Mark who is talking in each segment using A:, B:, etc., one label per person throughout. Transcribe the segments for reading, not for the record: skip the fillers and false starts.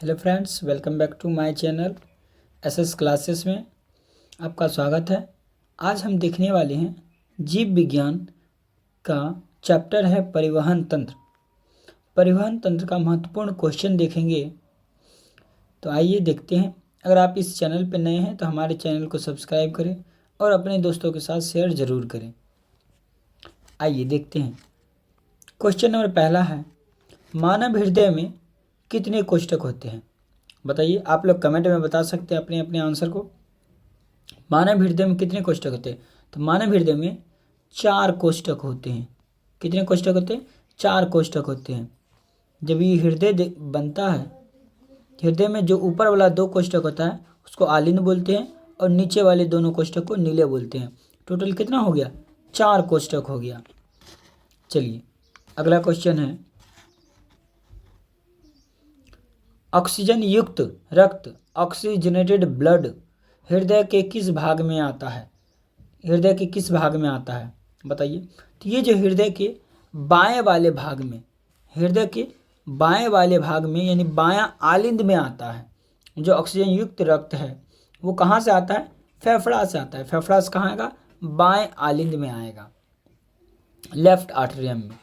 A: Hello friends, welcome back to my channel SS classes में आपका स्वागत है। आज हम देखने वाले हैं जीव विज्ञान का चैप्टर है परिवहन तंत्र। परिवहन तंत्र का महत्वपूर्ण क्वेश्चन देखेंगे। तो आइए देखते हैं। अगर आप इस चैनल पर नए हैं तो हमारे चैनल को सब्सक्राइब करें और अपने दोस्तों के साथ शेयर ज़रूर करें। आइए देखते हैं। क्वेश्चन नंबर पहला है, मानव हृदय में कितने कोष्ठक होते हैं? बताइए। आप लोग कमेंट में बता सकते हैं अपने अपने आंसर को। मानव हृदय में कितने कोष्ठक होते हैं? तो मानव हृदय में 4 कोष्ठक होते हैं। कितने कोष्ठक होते हैं? 4 कोष्ठक होते हैं। जब ये हृदय बनता है, हृदय में जो ऊपर वाला 2 कोष्ठक होता है उसको आलिंद बोलते हैं और नीचे वाले दोनों कोष्ठक को नीले बोलते हैं। टोटल कितना हो गया? 4 कोष्ठक हो गया। चलिए अगला क्वेश्चन है, ऑक्सीजन युक्त रक्त ऑक्सीजनेटेड ब्लड हृदय के किस भाग में आता है? हृदय के किस भाग में आता है बताइए। तो ये जो हृदय के बाएं वाले भाग में, हृदय के बाएं वाले भाग में यानी बायां आलिंद में आता है। जो ऑक्सीजन युक्त रक्त है वो कहाँ से आता है? फेफड़ा से आता है। फेफड़ा से कहाँ आएगा? बाएं आलिंद में आएगा, लेफ्ट आर्टरियम में।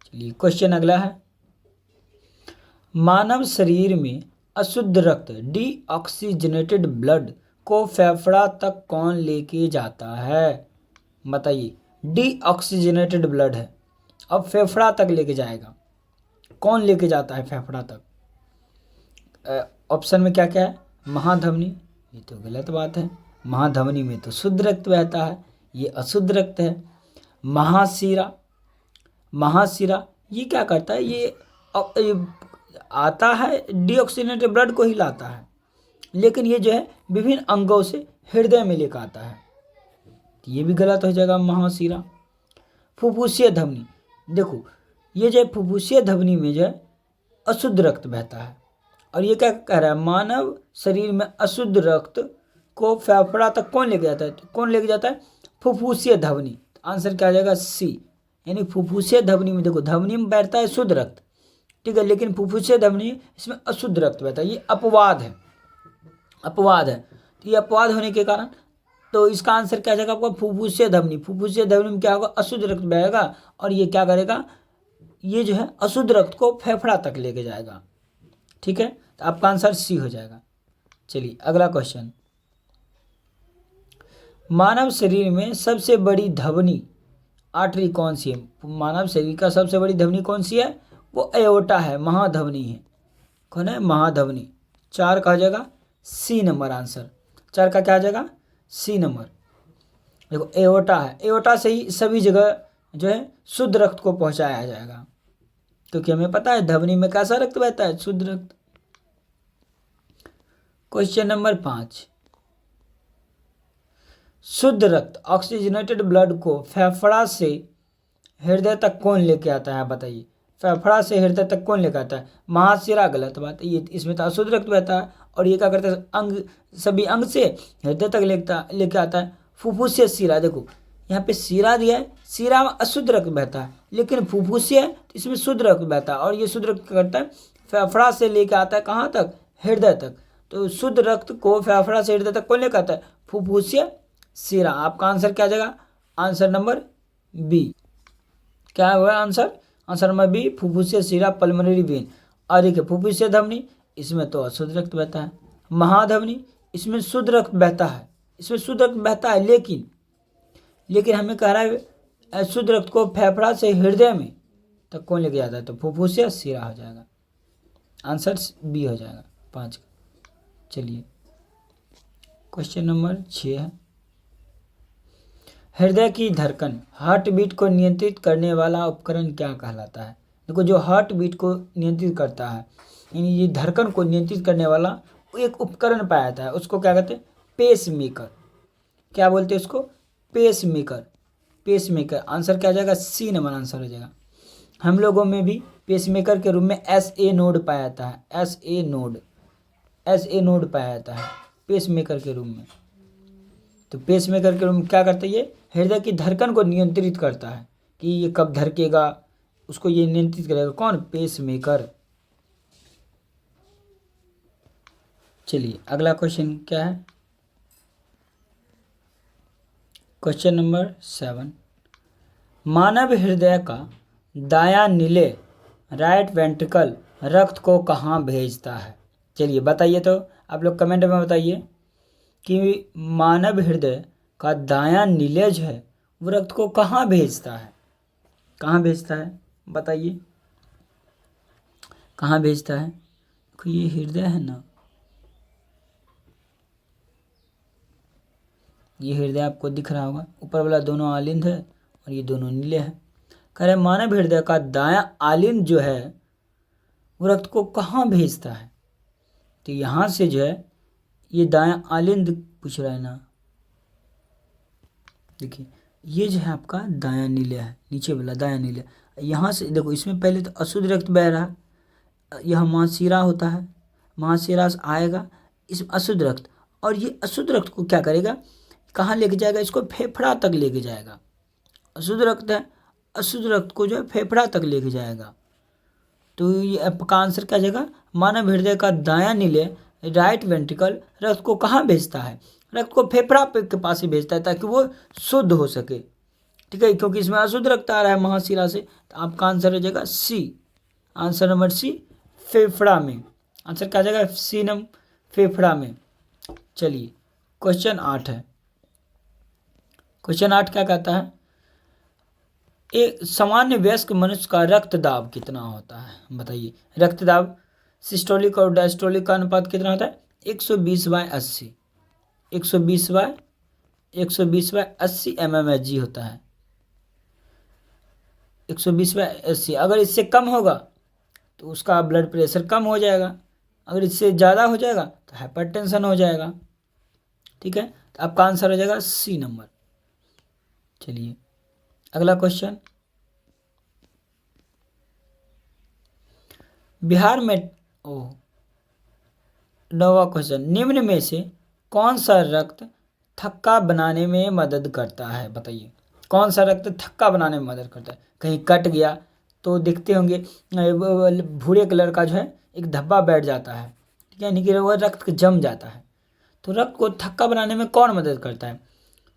A: चलिए क्वेश्चन अगला है, मानव शरीर में अशुद्ध रक्त डीऑक्सीजनेटेड ब्लड को फेफड़ा तक कौन लेके जाता है? बताइए। डीऑक्सीजनेटेड ब्लड है, अब फेफड़ा तक लेके जाएगा। कौन लेके जाता है फेफड़ा तक? ऑप्शन में क्या क्या है? महाधमनी, ये तो गलत बात है। महाधमनी में तो शुद्ध रक्त बहता है, ये अशुद्ध रक्त है। महाशिरा, महाशिरा ये क्या करता है? ये आता है डीऑक्सीजनेटेड ब्लड को ही लाता है, लेकिन ये जो है विभिन्न अंगों से हृदय में लेकर आता है। ये भी गलत हो जाएगा महाशिरा। फुफ्फुसीय धमनी, देखो ये जो फुफ्फुसीय धमनी में जो है अशुद्ध रक्त बहता है, और ये क्या कह रहा है? मानव शरीर में अशुद्ध रक्त को फेफड़ा तक कौन लेके जाता है? तो कौन लेके जाता है? फुफ्फुसीय धमनी। तो आंसर क्या आ जाएगा? सी। यानी फुफ्फुसीय धमनी में, देखो धमनी में बैठता है शुद्ध रक्त, ठीक है, लेकिन फुफ्फुसीय धमनी इसमें अशुद्ध रक्त बहता है। ये अपवाद है, अपवाद है। तो ये अपवाद होने के कारण तो इसका आंसर क्या जाएगा आपका? फुफ्फुसीय धमनी। फुफ्फुसीय धमनी में क्या होगा? अशुद्ध रक्त बहेगा, और ये क्या करेगा? ये जो है अशुद्ध रक्त को फेफड़ा तक लेके जाएगा। ठीक है, तो आपका आंसर सी हो जाएगा। चलिए अगला क्वेश्चन, मानव शरीर में सबसे बड़ी धमनी आर्टरी कौन सी है? मानव शरीर का सबसे बड़ी धमनी कौन सी है? वो एओर्टा है, महाधमनी है। कौन है? महाधमनी। 4 का हो जाएगा सी नंबर आंसर। 4 का क्या आ जाएगा? C number. देखो एओर्टा है, एओर्टा से ही सभी जगह जो है शुद्ध रक्त को पहुंचाया जाएगा, क्योंकि हमें पता है धमनी में कैसा रक्त बहता है? शुद्ध रक्त। क्वेश्चन नंबर 5, शुद्ध रक्त ऑक्सीजनेटेड ब्लड को फेफड़ा से हृदय तक कौन लेके आता है? बताइए। फेफड़ा से हृदय तक कौन लेकर आता है? महाशिरा गलत बात है, ये इसमें तो अशुद्ध रक्त बहता है, और ये क्या करता है? अंग, सभी अंग से हृदय तक लेके आता है। फुफ्फुसीय शिरा, देखो यहाँ पे शिरा दिया है, शिरा में अशुद्ध रक्त बहता है, लेकिन फुफ्फुसीय है तो इसमें शुद्ध रक्त बहता है, और ये शुद्ध रक्त क्या करता है? फेफड़ा से लेके आता है कहाँ तक? हृदय तक। तो शुद्ध रक्त को फेफड़ा से हृदय तक कौन लेकर आता है? फुफ्फुसीय शिरा। आपका आंसर क्या जाएगा? Answer number B. क्या हुआ आंसर? आंसर नंबर बी, फुफ्फुसीय शिरा पल्मोनरी वेन। और देखिए फुफ्फुसीय धमनी, इसमें तो अशुद्ध रक्त बहता है। महाधमनी, इसमें शुद्ध रक्त बहता है, इसमें शुद्ध रक्त बहता है, लेकिन हमें कह रहा है शुद्ध रक्त को फेफड़ा से हृदय में तक कौन लेके जाता है? तो फुफ्फुसीय शिरा हो जाएगा। आंसर बी हो जाएगा 5 का। चलिए क्वेश्चन नंबर 6 है, हृदय की धड़कन हार्ट बीट को नियंत्रित करने वाला उपकरण क्या कहलाता है? देखो जो हार्ट बीट को नियंत्रित करता है, यानी ये धड़कन को नियंत्रित करने वाला एक उपकरण पाया जाता है, उसको क्या कहते हैं? Pacemaker. क्या बोलते हैं उसको? Pacemaker. Pacemaker. Answer क्या आ जाएगा? सी नंबर आंसर हो जाएगा। हम लोगों में भी पेस मेकर के रूप में SA नोड पाया जाता है, SA नोड पाया जाता है पेस मेकर के रूप में। तो पेस मेकर के रूप में क्या करता है? ये हृदय की धड़कन को नियंत्रित करता है कि ये कब धड़केगा, उसको ये नियंत्रित करेगा। कौन? Pacemaker. चलिए अगला क्वेश्चन क्या है, क्वेश्चन नंबर 7। मानव हृदय का दायां नीले राइट वेंट्रिकल रक्त को कहाँ भेजता है? चलिए बताइए, तो आप लोग कमेंट में बताइए कि मानव हृदय का दायां नीलेज है वो रक्त को कहाँ भेजता है? कहाँ भेजता है बताइए, कहाँ भेजता है? देखो ये हृदय है ना, ये हृदय आपको दिख रहा होगा, ऊपर वाला दोनों आलिंद है और ये दोनों नीले हैं। कह रहे मानव हृदय का दायां आलिंद जो है वो रक्त को कहाँ भेजता है? तो यहाँ से जो है ये दायां आलिंद पूछ रहा है ना, देखिए ये जो है आपका दायां नीले है, नीचे वाला दायां नीले। यहाँ से देखो, इसमें पहले तो अशुद्ध रक्त बह रहा है, यह महाशिरा होता है, महाशिरा से आएगा इस अशुद्ध रक्त, और ये अशुद्ध रक्त को क्या करेगा, कहाँ लेके जाएगा, इसको फेफड़ा तक लेके जाएगा। अशुद्ध रक्त है, अशुद्ध रक्त को जो है फेफड़ा तक लेके जाएगा। तो ये आपका आंसर क्या जाएगा, मानव हृदय का दायां नीले राइट वेंट्रिकल रक्त को कहाँ भेजता है? रक्त को फेफड़ा के पास ही भेजता है ताकि वो शुद्ध हो सके, ठीक है, क्योंकि इसमें अशुद्ध रक्त आ रहा है महाशिरा से। तो आपका आंसर हो जाएगा सी, आंसर नंबर सी, फेफड़ा में। आंसर क्या जाएगा, सी नंबर फेफड़ा में। चलिए क्वेश्चन 8 है, क्वेश्चन 8 क्या कहता है, एक सामान्य वयस्क मनुष्य का रक्तदाब कितना होता है? बताइए, रक्तदाब सिस्टोलिक और डायस्टोलिक का अनुपात कितना होता है? 120/80, 120/80 mmHg होता है, 120/80। अगर इससे कम होगा तो उसका ब्लड प्रेशर कम हो जाएगा, अगर इससे ज़्यादा हो जाएगा तो हाइपरटेंशन हो जाएगा, ठीक है। तो आपका आंसर हो जाएगा सी नंबर। चलिए अगला क्वेश्चन, बिहार में 9वां क्वेश्चन, निम्न में से कौन सा रक्त थक्का बनाने में मदद करता है? बताइए, कौन सा रक्त थक्का बनाने में मदद करता है? कहीं कट गया तो देखते होंगे भूरे कलर का जो है एक धब्बा बैठ जाता है, ठीक है, यानी कि वह रक्त जम जाता है। तो रक्त को थक्का बनाने में कौन मदद करता है?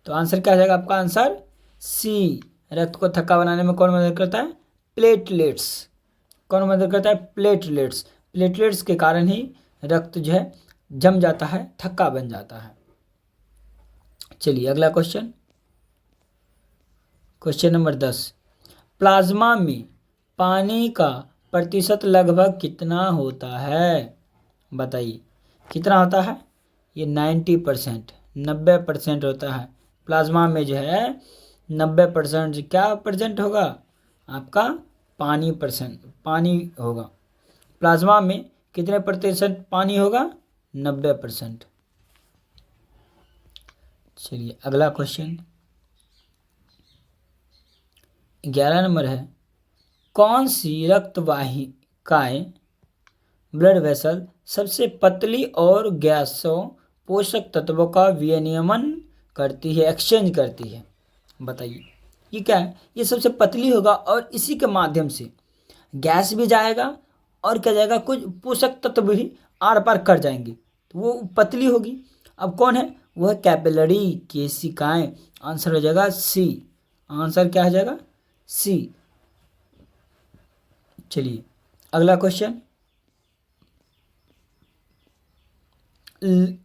A: तो आंसर क्या जाएगा आपका, आंसर सी, रक्त को थक्का बनाने में कौन मदद करता है? प्लेटलेट्स। कौन मदद करता है? प्लेटलेट्स। प्लेटलेट्स के कारण ही रक्त जो है जम जाता है, थक्का बन जाता है। चलिए अगला क्वेश्चन, क्वेश्चन नंबर 10, प्लाज्मा में पानी का प्रतिशत लगभग कितना होता है? बताइए कितना होता है? ये 90%, 90% होता है। प्लाज्मा में जो है 90% क्या परसेंट होगा आपका? पानी होगा। प्लाज्मा में कितने प्रतिशत पानी होगा? 90%। चलिए अगला क्वेश्चन 11 नंबर है, कौन सी रक्तवाहिकाएं ब्लड वेसल सबसे पतली और गैसों पोषक तत्वों का विनियमन करती है, एक्सचेंज करती है? बताइए ये क्या है? ये सबसे पतली होगा और इसी के माध्यम से गैस भी जाएगा और क्या जाएगा, कुछ पोषक तत्व भी आर पार कर जाएंगे, तो वो पतली होगी। अब कौन है? वह कैपिलरी केशिकाएं। आंसर हो जाएगा सी, आंसर क्या हो जाएगा? सी। चलिए अगला क्वेश्चन,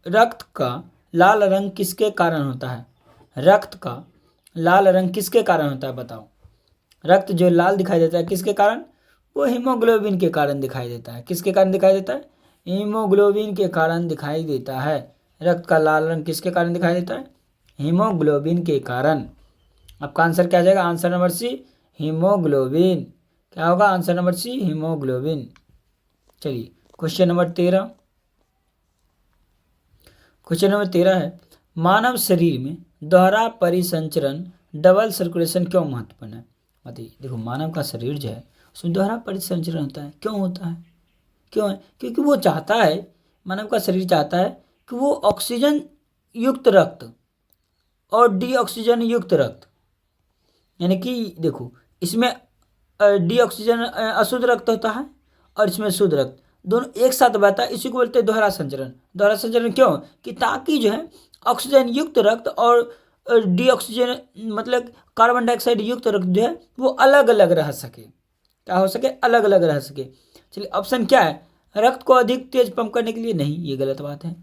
A: रक्त का लाल रंग किसके कारण होता है? रक्त का लाल रंग किसके कारण होता है? बताओ, रक्त जो लाल दिखाई देता है किसके कारण? वो हीमोग्लोबिन के कारण दिखाई देता है। किसके कारण दिखाई देता है? हीमोग्लोबिन के कारण दिखाई देता है। रक्त का लाल रंग किसके कारण दिखाई देता है? हीमोग्लोबिन के कारण। आपका आंसर क्या आ जाएगा? Answer number C, haemoglobin. क्या होगा? Answer number C, haemoglobin. चलिए क्वेश्चन नंबर 13, क्वेश्चन नंबर 13 है, मानव शरीर में दोहरा परिसंचरण डबल सर्कुलेशन क्यों महत्वपूर्ण है? बताइए। देखो मानव का शरीर जो है उसमें दोहरा परिसंचरण होता है। क्यों होता है? क्यों है? क्योंकि वो चाहता है, मानव का शरीर चाहता है कि वो ऑक्सीजन युक्त रक्त और डीऑक्सीजन युक्त रक्त, यानी कि देखो इसमें डीऑक्सीजन अशुद्ध रक्त होता है और इसमें शुद्ध रक्त, दोनों एक साथ बहता है, इसी को बोलते हैं दोहरा संचरण। दोहरा संचरण क्यों? कि ताकि जो है ऑक्सीजन युक्त रक्त और डीऑक्सीजन मतलब कार्बन डाइऑक्साइड युक्त रक्त जो है वो अलग अलग रह सके। क्या हो सके? अलग अलग रह सके। चलिए ऑप्शन क्या है? रक्त को अधिक तेज पंप करने के लिए? नहीं, ये गलत बात है।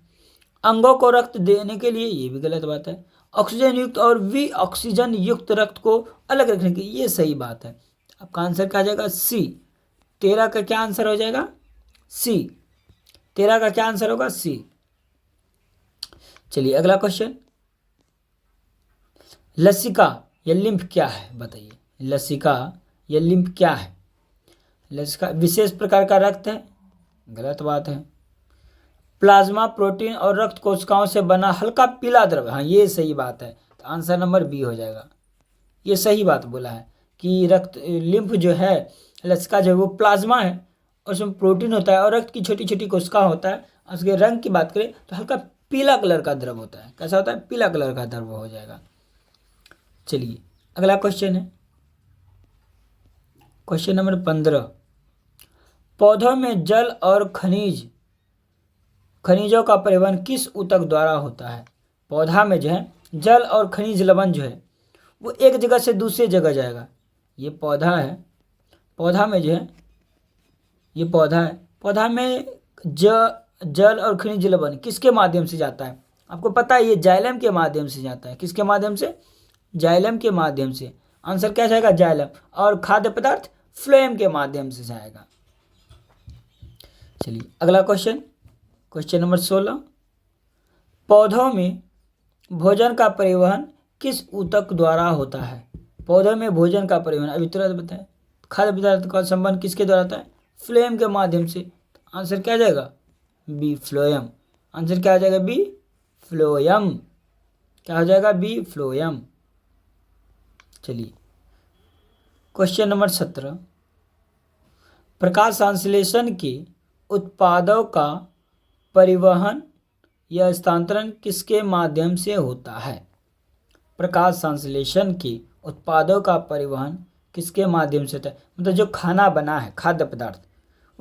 A: अंगों को रक्त देने के लिए? ये भी गलत बात है। ऑक्सीजन युक्त और वी ऑक्सीजन युक्त रक्त को अलग रखने के लिए? ये सही बात है। आपका आंसर क्या आ जाएगा? सी। 13 का क्या आंसर हो जाएगा? सी। 13 का क्या आंसर होगा? सी। चलिए अगला क्वेश्चन, लसिका या लिम्फ क्या है? बताइए, लसिका या लिम्फ क्या है? लसिका विशेष प्रकार का रक्त है? गलत बात है। प्लाज्मा प्रोटीन और रक्त कोशिकाओं से बना हल्का पीला द्रव्य? हाँ, ये सही बात है, तो आंसर नंबर बी हो जाएगा। ये सही बात बोला है कि रक्त लिम्फ जो है, लसिका जो है वो प्लाज्मा है और उसमें प्रोटीन होता है और रक्त की छोटी छोटी कोशिका होता है। उसके रंग की बात करें तो हल्का पीला कलर का द्रव होता है। कैसा होता है? पीला कलर का द्रव हो जाएगा। चलिए अगला क्वेश्चन है, क्वेश्चन नंबर 15। पौधों में जल और खनिजों का परिवहन किस ऊतक द्वारा होता है? पौधा में जो है जल और खनिज लवण जो है वो एक जगह से दूसरी जगह जाएगा। ये पौधा है, पौधा में जो है ये पौधा है, पौधा में जल और खनिज लवण किसके माध्यम से जाता है? आपको पता है ये जाइलम के माध्यम से जाता है। किसके माध्यम से? जाइलम के माध्यम से। आंसर क्या जाएगा? जाइलम। और खाद्य पदार्थ फ्लोएम के माध्यम से जाएगा। चलिए अगला क्वेश्चन, क्वेश्चन नंबर 16। पौधों में भोजन का परिवहन किस ऊतक द्वारा होता है? पौधों में भोजन का परिवहन अभी तुरंत बताएं। खाद्य पदार्थ का संबंध किसके द्वारा होता है? फ्लोएम के माध्यम से। आंसर क्या जाएगा? B, phloem. आंसर क्या आ जाएगा? B, phloem. क्या हो जाएगा? B, phloem. चलिए क्वेश्चन नंबर 17। प्रकाश संश्लेषण के उत्पादों का परिवहन या स्थानांतरण किसके माध्यम से होता है? प्रकाश संश्लेषण के उत्पादों का परिवहन किसके माध्यम से होता है? मतलब जो खाना बना है, खाद्य पदार्थ,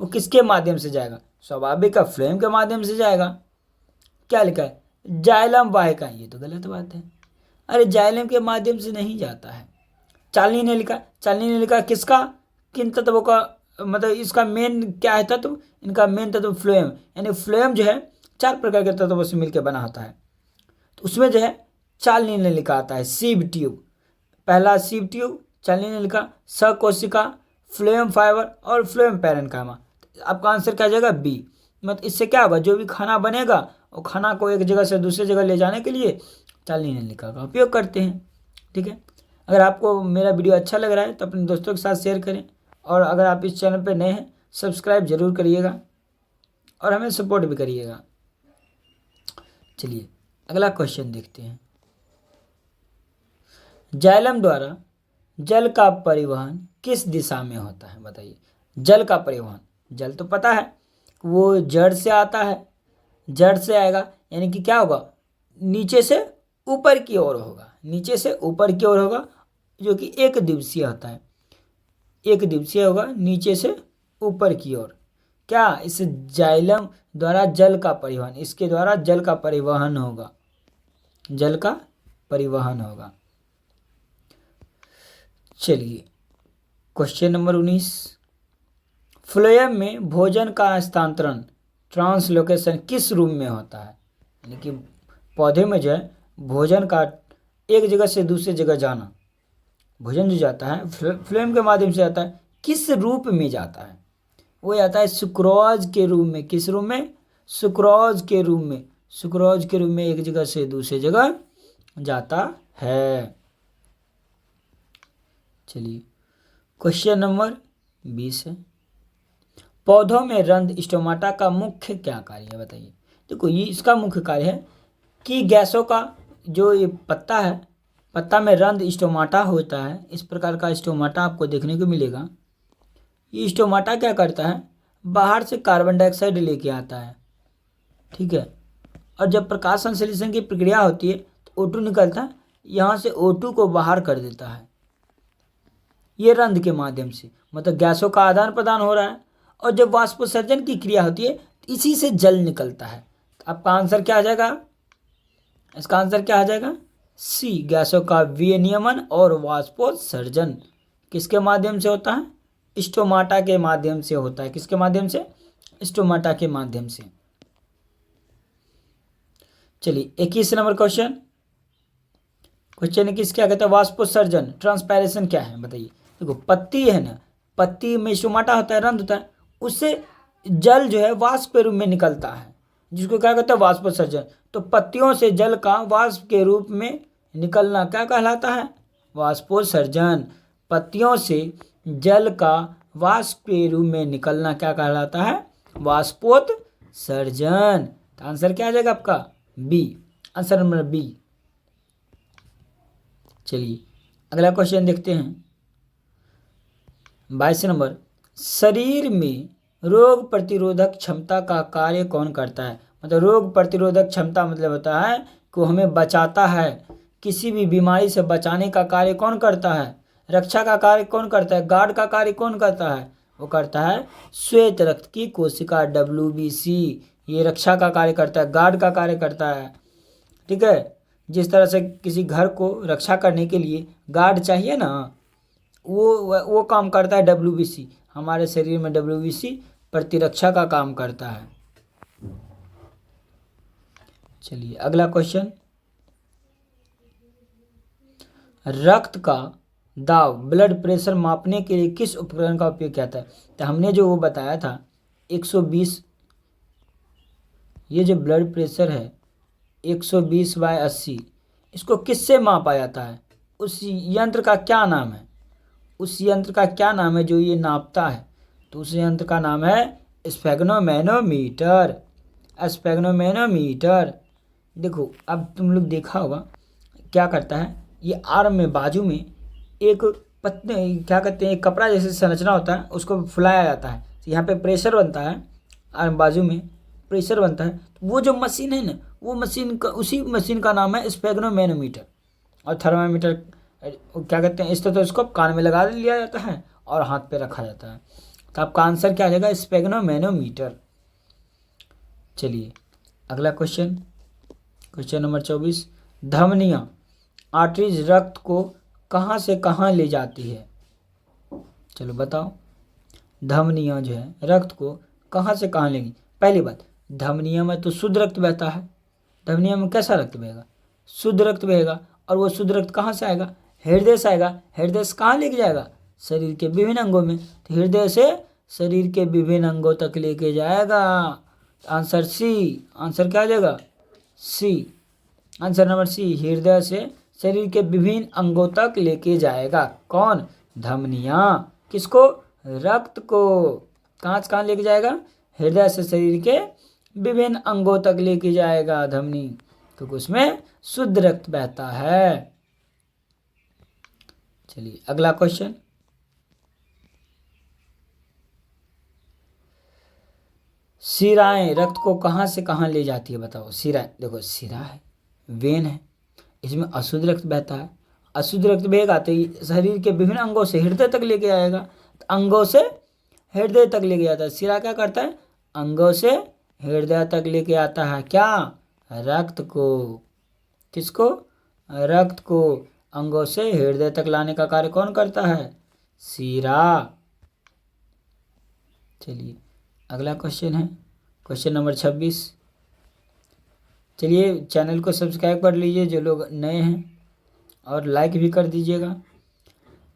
A: वो किसके माध्यम से जाएगा? स्वाभाविक है, फ्लोएम के माध्यम से जाएगा। क्या लिखा है? जाइलम वाहिका। ये तो गलत बात है। अरे जाइलम के माध्यम से नहीं जाता है। चालनी ने लिखा किसका, किन तत्वों का, मतलब इसका मेन क्या है तत्व? इनका मेन तत्व फ्लोएम, यानी फ्लोएम जो है 4 प्रकार के तत्वों से मिलकर बना होता है। तो उसमें जो है चालनी ने लिखा आता है सीव ट्यूब। पहला सीव ट्यूब, चालनी ने लिखा सकोशिका, फ्लोएम फाइबर और फ्लोएम पैरेन्काइमा। आपका आंसर क्या जाएगा? बी। मतलब इससे क्या होगा? जो भी खाना बनेगा और खाना को एक जगह से दूसरी जगह ले जाने के लिए चालनी ने लिखा का उपयोग करते हैं। ठीक है, अगर आपको मेरा वीडियो अच्छा लग रहा है तो अपने दोस्तों के साथ शेयर करें, और अगर आप इस चैनल पर नए हैं सब्सक्राइब जरूर करिएगा और हमें सपोर्ट भी करिएगा। चलिए अगला क्वेश्चन देखते हैं। जाइलम द्वारा जल का परिवहन किस दिशा में होता है? बताइए। जल का परिवहन, जल तो पता है वो जड़ से आता है, जड़ से आएगा, यानी कि क्या होगा? नीचे से ऊपर की ओर होगा, नीचे से ऊपर की ओर होगा, जो कि एक दिवसीय होता है। एक दिवसीय होगा, नीचे से ऊपर की ओर। क्या? इस जाइलम द्वारा जल का परिवहन, इसके द्वारा जल का परिवहन होगा, जल का परिवहन होगा। चलिए क्वेश्चन नंबर 19। फ्लोएम में भोजन का हस्तांतरण ट्रांसलोकेशन किस रूप में होता है? यानी कि पौधे में जो है भोजन का एक जगह से दूसरी जगह जाना, भोजन जो जाता है फ्लोएम के माध्यम से जाता है। किस रूप में जाता है? वो जाता है सुक्रोज के रूप में। किस रूप में? सुक्रोज के रूप में। सुक्रोज के रूप में एक जगह से दूसरी जगह जाता है। चलिए क्वेश्चन नंबर 20 है। पौधों में रंध्र स्टोमाटा का मुख्य क्या कार्य है? बताइए। देखो ये इसका मुख्य कार्य है कि गैसों का जो ये पत्ता है, पत्ता में रंध्र स्टोमाटा होता है। इस प्रकार का स्टोमाटा आपको देखने को मिलेगा। ये स्टोमाटा क्या करता है? बाहर से कार्बन डाइऑक्साइड लेके आता है। ठीक है, और जब प्रकाश संश्लेषण की प्रक्रिया होती है तो O2 निकलता है, यहाँ से O2 को बाहर कर देता है ये रंध्र के माध्यम से। मतलब गैसों का आदान प्रदान हो रहा है और जब वाष्पोत्सर्जन की क्रिया होती है तो इसी से जल निकलता है। तो आपका आंसर क्या आ जाएगा? इसका आंसर क्या आ जाएगा? सी, गैसों का विनियमन और वाष्पोत्सर्जन किसके माध्यम से होता है? स्टोमाटा के माध्यम से होता है। किसके माध्यम से? स्टोमाटा के माध्यम से। चलिए 21 नंबर क्वेश्चन 21 क्या कहता है? वाष्पोत्सर्जन, ट्रांसपैरेशन क्या है बताइए। देखो पत्ती है ना, पत्ती में स्टोमाटा होता है, रंध्र होता है, उससे जल जो है वाष्प के रूप में निकलता है, जिसको क्या कहते हैं? वाष्पोत्सर्जन। तो पत्तियों से जल का वाष्प के रूप में निकलना क्या कहलाता है? वाष्पोत्सर्जन। पत्तियों से जल का वाष्प के रूप में निकलना क्या कहलाता है? वाष्पोत्सर्जन। तो आंसर क्या आ जाएगा आपका? B, answer number B. चलिए अगला क्वेश्चन देखते हैं 22 नंबर। शरीर में रोग प्रतिरोधक क्षमता का कार्य कौन करता है? मतलब रोग प्रतिरोधक क्षमता मतलब होता है कि वो हमें बचाता है, किसी भी बीमारी से बचाने का कार्य कौन करता है? रक्षा का कार्य कौन करता है? गार्ड का कार्य कौन करता है? वो करता है श्वेत रक्त की कोशिका WBC। ये रक्षा का कार्य करता है, गार्ड का कार्य करता है। ठीक है, जिस तरह से किसी घर को रक्षा करने के लिए गार्ड चाहिए ना, वो काम करता है WBC। हमारे शरीर में WBC प्रतिरक्षा का काम करता है। चलिए अगला क्वेश्चन। रक्त का दाब, ब्लड प्रेशर मापने के लिए किस उपकरण का उपयोग किया जाता है? तो हमने जो वो बताया था 120, ये जो ब्लड प्रेशर है 120/80, इसको किससे मापा जाता है? उस यंत्र का क्या नाम है? उस यंत्र का क्या नाम है जो ये नापता है? तो उस यंत्र का नाम है स्फेग्नोमैनोमीटर। स्फेग्नोमैनोमीटर। देखो अब तुम लोग देखा होगा क्या करता है, ये आर्म में बाजू में एक क्या कहते हैं, एक कपड़ा जैसे संरचना होता है, उसको फुलाया जाता है, यहाँ पे प्रेशर बनता है, आर्म बाजू में प्रेशर बनता है। तो वो जो मशीन है ना, वो मशीन का, उसी मशीन का नाम है स्फेग्नोमैनोमीटर। और थर्मामीटर क्या कहते हैं, स्टेथोस्कोप कान में लगा लिया जाता है और हाथ पे रखा जाता है। तो आपका आंसर क्या आ जाएगा? स्फेग्नोमैनोमीटर। चलिए अगला क्वेश्चन, क्वेश्चन नंबर 24। धमनियाँ, आर्टरीज रक्त को कहाँ से कहाँ ले जाती है? चलो बताओ, धमनियाँ जो है रक्त को कहाँ से कहाँ लेंगी? पहली बात, धमनियों में तो शुद्ध रक्त बहता है। धमनियों में कैसा रक्त बहेगा? शुद्ध रक्त बहेगा। और वो शुद्ध रक्त कहाँ से आएगा? हृदय से आएगा। हृदय से कहाँ लेके जाएगा? शरीर के विभिन्न अंगों में। तो हृदय से शरीर के विभिन्न अंगों तक लेके जाएगा। आंसर सी, आंसर क्या आ जाएगा? सी, आंसर नंबर सी, हृदय से शरीर के विभिन्न अंगों तक लेके जाएगा। कौन? धमनियाँ। किसको? रक्त को। कहाँ से कहाँ लेके जाएगा? हृदय से शरीर के विभिन्न अंगों तक लेके जाएगा धमनी, क्योंकि उसमें शुद्ध रक्त बहता है। चलिए अगला क्वेश्चन, शिराएं रक्त को कहाँ से कहाँ ले जाती है बताओ? शिराएं, देखो शिरा है, वेन है, इसमें अशुद्ध रक्त बहता है। अशुद्ध रक्त बहेगा तो शरीर के विभिन्न अंगों से हृदय तक लेके आएगा। तो अंगों से हृदय तक लेके जाता है। शिरा क्या करता है? अंगों से हृदय तक लेके आता है क्या? रक्त को। किसको? रक्त को अंगों से हृदय तक लाने का कार्य कौन करता है? शिरा। चलिए अगला क्वेश्चन है, क्वेश्चन नंबर 26। चलिए चैनल को सब्सक्राइब कर लीजिए जो लोग नए हैं, और लाइक भी कर दीजिएगा।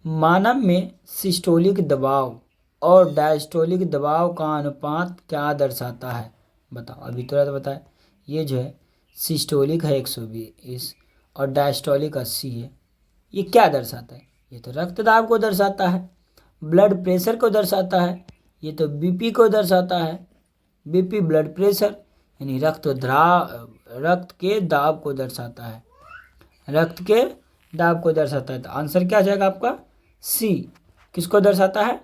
A: मानव में सिस्टोलिक दबाव और डायस्टोलिक दबाव का अनुपात क्या दर्शाता है? बताओ, अभी तुरंत बताए। ये जो है सिस्टोलिक है 120 और डायस्टोलिक 80 है। ये क्या दर्शाता है? ये तो रक्तदाब को दर्शाता है, ब्लड प्रेशर को दर्शाता है। ये तो बीपी को दर्शाता है, बीपी ब्लड प्रेशर, यानी रक्त के दाब को दर्शाता है, रक्त के दाब को दर्शाता है। तो आंसर क्या आ जाएगा आपका? सी। किसको दर्शाता है?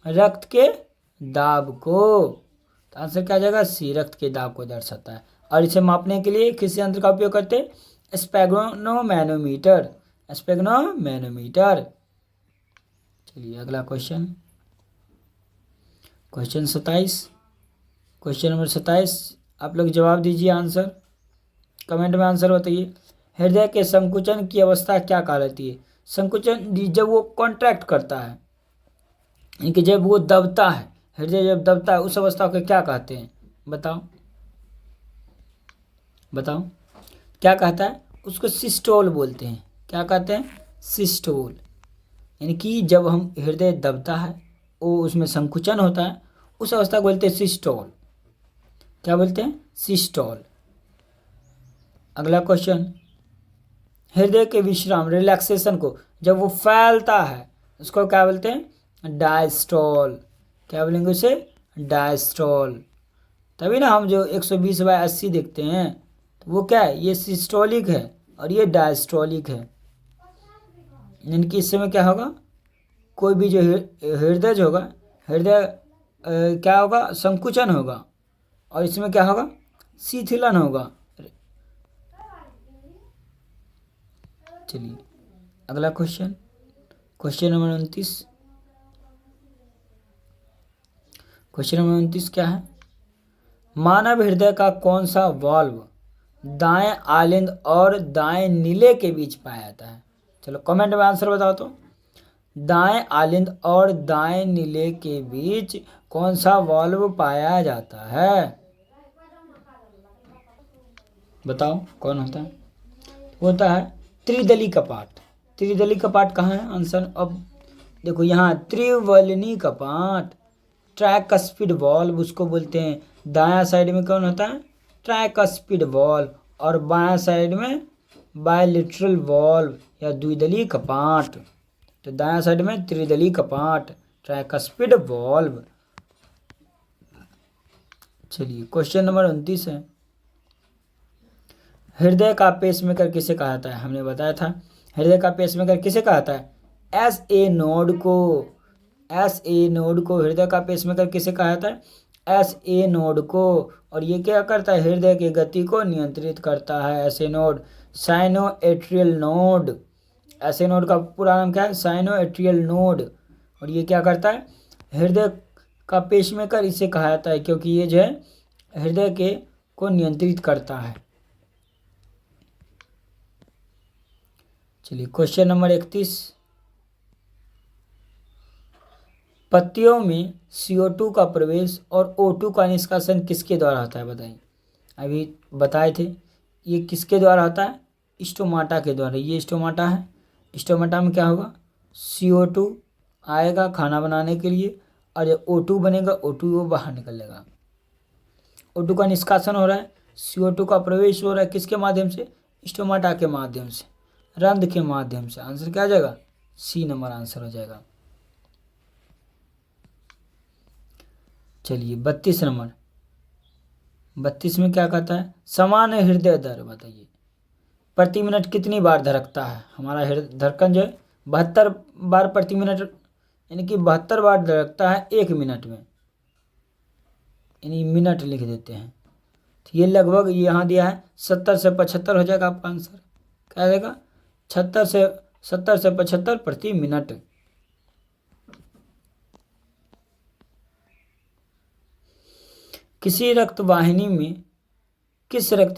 A: रक्त के दाब को। तो आंसर क्या आ जाएगा? सी, रक्त के दाब को दर्शाता है। और इसे मापने के लिए किस यंत्र का उपयोग करते हैं? स्फेग्नोमैनोमीटर। स्फेग्नोमैनोमीटर। चलिए अगला क्वेश्चन, क्वेश्चन 27, क्वेश्चन नंबर 27 आप लोग जवाब दीजिए, आंसर कमेंट में आंसर बताइए। हृदय के संकुचन की अवस्था क्या कहलाती है? संकुचन जब वो कॉन्ट्रैक्ट करता है, यानी कि जब वो दबता है, हृदय जब दबता है उस अवस्था को क्या कहते हैं? बताओ बताओ क्या कहता है? उसको सिस्टोल बोलते हैं। क्या कहते हैं? सिस्टोल। यानी कि जब हम हृदय दबता है, वो उसमें संकुचन होता है, उस अवस्था को बोलते हैं सिस्टोल। क्या बोलते हैं? सिस्टोल। अगला क्वेश्चन, हृदय के विश्राम रिलैक्सेशन को जब वो फैलता है उसको क्या बोलते हैं? डायस्टोल। क्या बोलेंगे उसे? डायस्टोल। तभी ना हम जो 120/80 देखते हैं तो वो क्या है? ये सिस्टोलिक है और ये डायस्टोलिक है। यानी कि इस समय क्या होगा? कोई भी जो हृदय जो होगा, हृदय क्या होगा? संकुचन होगा, और इसमें क्या होगा? शिथिलन होगा। चलिए अगला question, question number 29। Question number 29 क्या है? मानव हृदय का कौन सा वाल्व दाएं आलिंद और दाएं नीले के बीच पाया जाता है? चलो कमेंट में आंसर बताओ तो। दाएं आलिंद और दाएं नीले के बीच कौन सा वाल्व पाया जाता है? बताओ कौन होता है? होता है त्रिदली कपाट। त्रिदली कपाट कहाँ है? आंसर अब देखो यहाँ, त्रिवलनी कपाट, ट्राइकस्पिड वॉल्व उसको बोलते हैं। दायां साइड में कौन होता है? ट्राइकस्पिड वॉल्व, और बायां साइड में बायलेटरल वॉल्व या द्विदलीय कपाट। तो दायां साइड में त्रिदलीय कपाट, ट्राइकस्पिड वॉल्व। चलिए क्वेश्चन नंबर 29 है, हृदय का पेसमेकर किसे कहा जाता है? हमने बताया था हृदय का पेसमेकर किसे कहा जाता है? SA नोड को। SA नोड को हृदय का पेसमेकर किसे कहा जाता है? SA नोड को। और ये क्या करता है? हृदय की गति को नियंत्रित करता है। SA node, cyano atrial node. SA node का पूरा नाम क्या है? Cyano atrial node. और ये क्या करता है? हृदय का पेसमेकर इसे कहा जाता है क्योंकि ये जो है हृदय के को नियंत्रित करता है। चलिए क्वेश्चन नंबर 31, पत्तियों में CO2 का प्रवेश और O2 का निष्कासन किसके द्वारा होता है? बताइए। अभी बताए थे, ये किसके द्वारा होता है? स्टोमाटा के द्वारा। ये स्टोमाटा है। स्टोमाटा में क्या होगा? CO2 आएगा खाना बनाने के लिए, और जब O2 बनेगा, O2 वो बाहर निकलेगा। O2 का निष्कासन हो रहा है, CO2 का प्रवेश हो रहा है किसके माध्यम से? स्टोमाटा के माध्यम से, रंध्र के माध्यम से। आंसर क्या आ जाएगा? C नंबर आंसर हो जाएगा। चलिए 32 नंबर, 32 में क्या कहता है? समान हृदय दर बताइए, प्रति मिनट कितनी बार धड़कता है? हमारा हृदय धड़कन जो है 72 बार प्रति मिनट, यानी कि 72 बार धड़कता है 1 मिनट में, यानी मिनट लिख देते हैं। तो ये लगभग यहाँ दिया है 70 से 75 हो जाएगा आपका आंसर। क्या आएगा? 70 से 75 प्रति मिनट। किस रक्त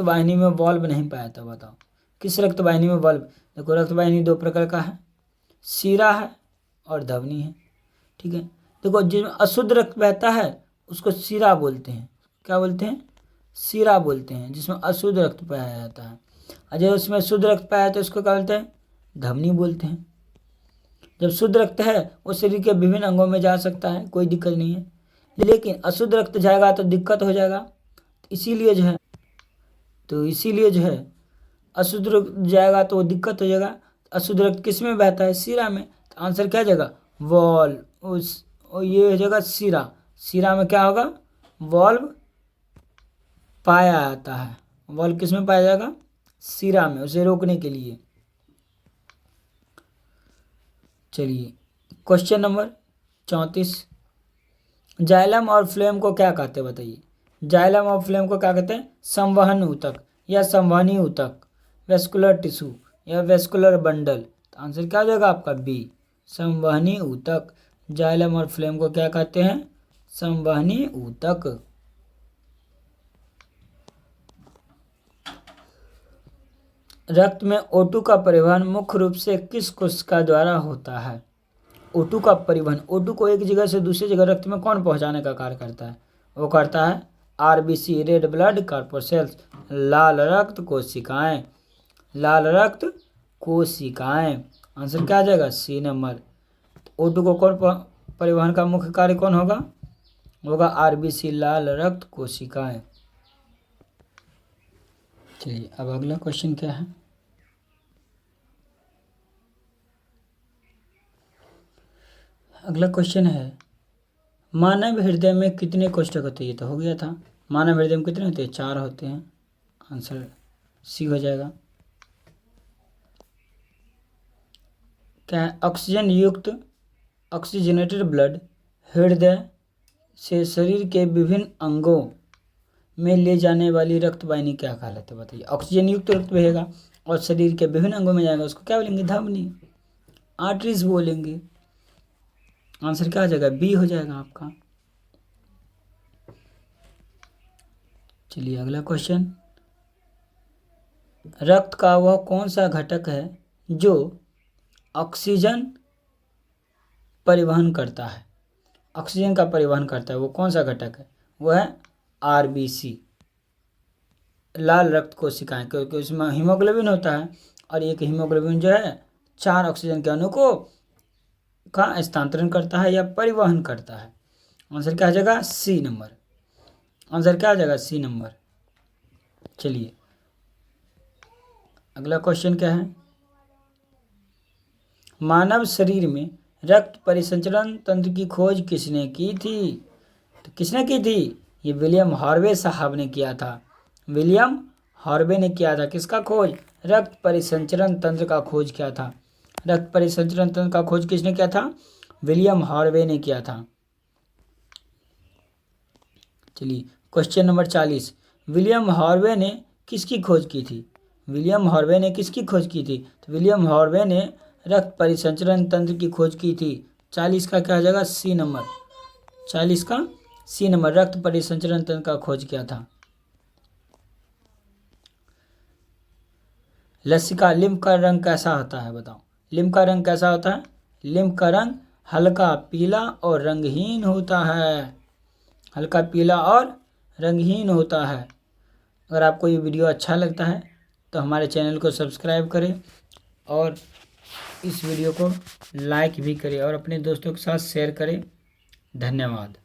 A: वाहिनी में वाल्व नहीं पाया था? बताओ किस रक्त वाहिनी में वाल्व? देखो रक्त वाहिनी दो प्रकार का है, सीरा है और धमनी है। ठीक है, देखो जिसमें अशुद्ध रक्त बहता है उसको सीरा बोलते हैं। क्या बोलते हैं? सीरा बोलते हैं, जिसमें अशुद्ध रक्त पाया जाता है। और जब उसमें शुद्ध रक्त पाया जाता है उसको क्या बोलते हैं? धमनी बोलते हैं। जब शुद्ध रक्त है वो शरीर के विभिन्न अंगों में जा सकता है, कोई दिक्कत नहीं है, लेकिन अशुद्ध रक्त जाएगा तो दिक्कत हो जाएगा। इसीलिए जो है अशुद्ध रक्त जाएगा तो दिक्कत हो जाएगा। अशुद्ध रक्त किस में बहता है? सीरा में। तो आंसर क्या जाएगा? वॉल्व। ये हो जाएगा सीरा। सीरा में क्या होगा? वॉल्व पाया जाता है। वॉल्व किस में पाया जाएगा? सीरा में, उसे रोकने के लिए। चलिए क्वेश्चन नंबर 34, जाइलम और फ्लेम को क्या कहते हैं? बताइए। जाइलम और फ्लेम को क्या कहते हैं? संवहन ऊतक या संवहनी ऊतक, वेस्कुलर टिश्यू या वेस्कुलर बंडल। तो आंसर क्या हो जाएगा आपका? बी, संवहनी ऊतक। जाइलम और फ्लेम को क्या कहते हैं? संवहनी ऊतक। रक्त में O2 का परिवहन मुख्य रूप से किस कोशिका द्वारा होता है? O2 का परिवहन, O2 को एक जगह से दूसरी जगह रक्त में कौन पहुंचाने का कार्य करता है? वो करता है RBC, रेड ब्लड कॉर्पसेल्स, लाल रक्त कोशिकाएं। लाल रक्त कोशिकाएं, आंसर क्या आ जाएगा? C number. O2 को कौन परिवहन का मुख्य कार्य कौन होगा? RBC, लाल रक्त कोशिकाएं। चलिए अब अगला क्वेश्चन क्या है? अगला क्वेश्चन है मानव हृदय में कितने कोष्ठक होते हैं? ये तो हो गया था। मानव हृदय में कितने होते हैं? 4 होते हैं। आंसर सी हो जाएगा। क्या है? ऑक्सीजन युक्त ऑक्सीजनेटेड ब्लड हृदय से शरीर के विभिन्न अंगों में ले जाने वाली रक्त वाहिनी क्या कहलाती है? बताइए। ऑक्सीजन युक्त रक्त बहेगा और शरीर के विभिन्न अंगों में जाएगा, उसको क्या बोलेंगे? धमनी, आर्टरीज बोलेंगे। आंसर क्या आ जाएगा? बी हो जाएगा आपका। चलिए अगला क्वेश्चन, रक्त का वह कौन सा घटक है जो ऑक्सीजन परिवहन करता है? ऑक्सीजन का परिवहन करता है, वो कौन सा घटक है? वो है RBC, लाल रक्त कोशिकाएं, क्योंकि उसमें हीमोग्लोबिन होता है और एक हीमोग्लोबिन जो है 4 ऑक्सीजन के अणु को का स्थानांतरण करता है या परिवहन करता है। आंसर क्या आ जाएगा? C number. आंसर क्या आ जाएगा? C number. चलिए अगला क्वेश्चन क्या है? मानव शरीर में रक्त परिसंचरण तंत्र की खोज किसने की थी? तो किसने की थी? ये विलियम हार्वे साहब ने किया था। विलियम हार्वे ने किया था किसका खोज? रक्त परिसंचरण तंत्र का खोज किया था। रक्त परिसंचरण तंत्र का खोज किसने किया था? विलियम हार्वे ने किया था। चलिए क्वेश्चन नंबर 40, विलियम हार्वे ने किसकी खोज की थी? विलियम हार्वे ने किसकी खोज की थी? तो विलियम हार्वे ने रक्त परिसंचरण तंत्र की खोज की थी। 40 का क्या आ जाएगा? C number. 40 का सी नंबर, रक्त परिसंचरण तंत्र का खोज किया था। लसिका लिम्फ का रंग कैसा होता है? बताओ। लिम्फ का रंग कैसा होता है? लिम्फ का रंग हल्का पीला और रंगहीन होता है। हल्का पीला और रंगहीन होता है। अगर आपको ये वीडियो अच्छा लगता है तो हमारे चैनल को सब्सक्राइब करें और इस वीडियो को लाइक भी करें और अपने दोस्तों के साथ शेयर करें। धन्यवाद।